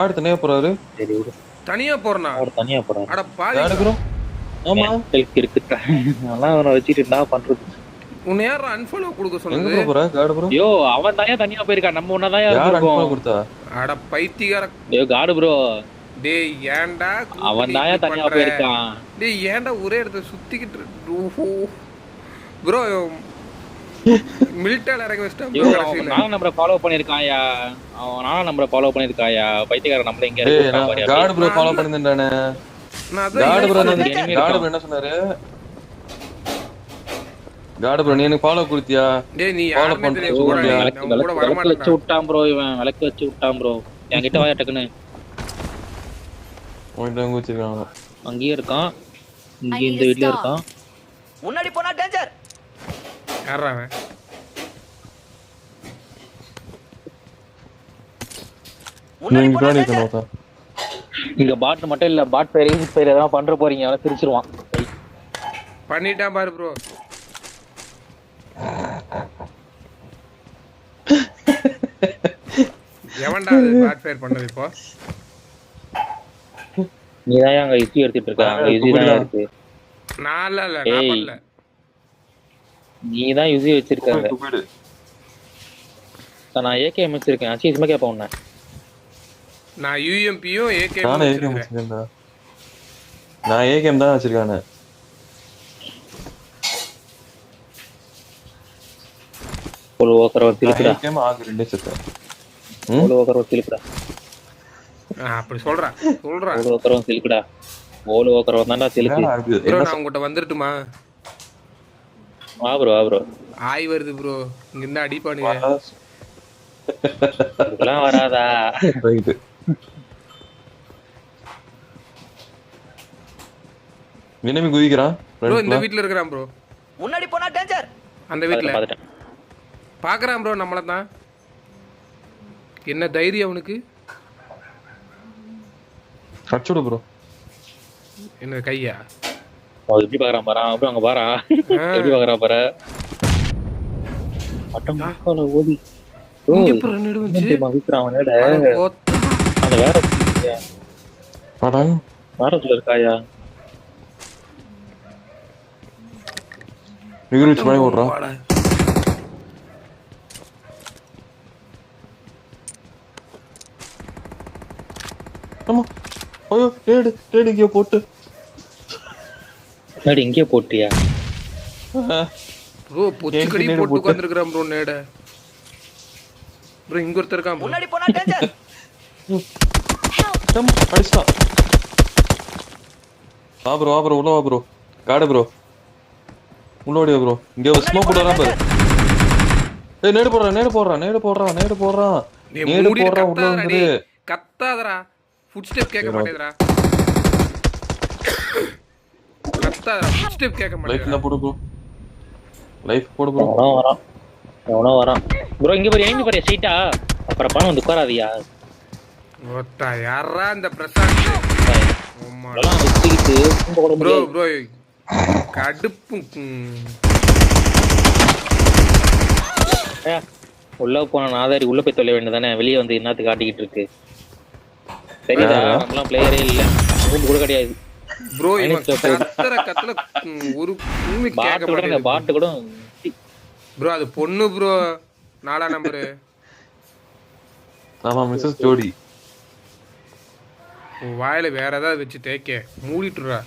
காடு தனியா போறாரு. சரி விடு. தனியா போறனா? அவர் தனியா போறான். அட காடு பாவி. ப்ரோ. ஆமா. இருக்கு. அதெல்லாம் அவனை வச்சுட்டு என்ன பண்றது? உன்னை யார் அன்ஃபாலோ கொடுக்க எங்க சொன்னது? ப்ரோ போற? காடு ப்ரோ. ஐயோ அவன் தனியா போயிருக்கான். நம்ம ஒன்னதான் யார் இருந்திருக்கோம். அன்ஃபாலோ கொடுத்தா? அட பைத்தியக்கார. ஐயோ காடு ப்ரோ. டேய் ஏன்டா அவன் தனியா போயிருக்கான். டேய் ஏன்டா ஒரே இடத்துல சுத்திக்கிட்டு ப்ரோ மிலிட்டரில இறங்க வச்சிட்டான் ப்ரோ கடைசில. நானும் நம்மள ஃபாலோ பண்ணிருக்கான்யா. நானும் நம்மள ஃபாலோ பண்ணிருக்கான்யா. பைத்தியக்காரன் நம்மள எங்க டேய் காடு ப்ரோ ஃபாலோ பண்ணிருந்தானே. நான் காடு ப்ரோ அதான் காடு ப்ரோ என்ன சொன்னாரு? காடு ப்ரோ நீ எனக்கு ஃபாலோ கொடுத்தியா? டேய் நீ Follow யாருமே பண்ணிட்டு தெரியாது கூட சொல்றியா? நான் கூட வர விளக்கு வச்சு மாட்டேன். விட்டான் ப்ரோ. இவன் விளக்கு வச்சு விட்டான் ப்ரோ. என்கிட்ட வாயா டக்குன்னு. உன்கிட்ட எங்க வச்சிருக்காங்க? அங்கேயே இருக்கான். இங்க இந்த வீட்ல இருக்கான். முன்னாடி போனா டேஞ்சர். யாரா அவன்? முன்னாடி நீங்க போனா பின்னாடி டேஞ்சர். இருக்கணும். இங்க பாட் மட்டும் இல்ல. பாட் பேர் இங்கிலீஷ் பேர் எதாவது பண்ற போறீங்க. அவன் பிரிச்சிருவான். பண்ணிட்டான் பாரு ப்ரோ. எவன்டா அது பேட் ஃபயர் பண்ணது இப்போ? நீதான் அங்க இசி எடுத்துட்டு இருக்க. அங்க இசி தான் இருக்கு. நான் இல்ல நான் ஏய். பண்ணல. நீதான் யுசி வச்சிருக்காங்க. கூப்பிடு. நான் ஏகேஎம் வச்சிருக்கேன். அச்சீஸ்மா கேப்ப உன்ன. நான் யுஎம்பியும் ஏகேம் நானே ஏகேம் வச்சிருக்கேன்டா. நான் ஏகேம் தான் வச்சிருக்கானே. ஒரு ஓக்கர திருப்புடா. ஏகேம் ஆக ரெண்டே செத்தேன். ஒரு ஓக்கர திருப்புடா. அப்படி சொல்றேன். ஒரு ஓக்கர திருப்புடா. ஓல ஓக்கர தான்டா திருப்பு. ப்ரோ நான் உங்ககிட்ட வந்துரட்டுமா? வா ப்ரோ. ஆய் வருது ப்ரோ. இங்க இருந்து அடிப்பானுங்க. இதெல்லாம் வராதா? ரைட். வினமி குதிக்கிறான். ப்ரோ இந்த வீட்ல இருக்கறான் ப்ரோ. முன்னாடி போனா டேஞ்சர். அந்த வீட்ல பாத்துட்டேன். பாக்குறான் ப்ரோ நம்மள தான். என்ன தைரியம் அவனுக்கு? அடிச்சுடு ப்ரோ. என்ன கையா? அவன் எப்படி பாக்குறான் பாரு. அப்படி அங்க பாரா. எப்படி பாக்குறான் பாரு. அட்டம் மாக்கால ஓடி. இங்க ப்ரோ நெடு வந்து மகிக்கிறான் அவனோட. போத் அந்த வேற வாடா. வாரத்துல இருக்காயா? விகிரிச் பண்ணி ஓடுறான். ஆமா. ஐயோ டேடு இங்கே போட்டு. முன்னாடி இங்கே போட்டியா? ப்ரோ பொச்சுக்கடி போட்டு உட்கார்ந்திருக்கான் ப்ரோ நேட. ப்ரோ இங்க ஒருத்தர் இருக்கான் ப்ரோ. முன்னாடி போனா டேஞ்சர். அடிச்சா. வா ப்ரோ உள்ள வா ப்ரோ. காடு ப்ரோ. உள்ள ஓடியா ப்ரோ. இங்க ஒரு ஸ்மோக் போடுறான் பாரு. ஏய் நேடு போடுறான். நேடு போடுறான். நீ நேடு மூடி போடுறான் உள்ள வந்து. கத்தாதடா. ஃபுட் ஸ்டெப் கேட்க மாட்டேதுடா. கத்தாதடா. ஃபுட் ஸ்டெப் கேட்க லைஃப் மாட்டேதுடா. என்ன போடு ப்ரோ. லைஃப் போடு ப்ரோ. எவனோ வரான். ப்ரோ இங்க பாரு. எங்க பாரு ஸ்ட்ரைட்டா. அப்புறம் பணம் வந்து உட்காராதியா. ஓத்தா யாரா இந்த பிரசாந்த்? ஓமா அதெல்லாம் வச்சுக்கிட்டு போட ப்ரோ முடியாது. கடுப்பு. உள்ள போன நாதாரி உள்ள போய் தொலை வேண்டியதானே. வெளியே வந்து என்னத்து காட்டிக்கிட்டு இருக்கு. சரிதா. நம்மளாம் பிளேயரே இல்ல. ரூம் கூட கிடையாது. ப்ரோ இவன் கத்தல ஒரு பூமி கேட்க மாட்டேங்குது. பாட்டு கூட ப்ரோ அது பொண்ணு ப்ரோ. 4ஆம் நம்பர். ஆமா மிஸ்ஸஸ் ஜோடி. வாயில வேற ஏதாவது வச்சு தேய்க்க மூடிட்டுறா.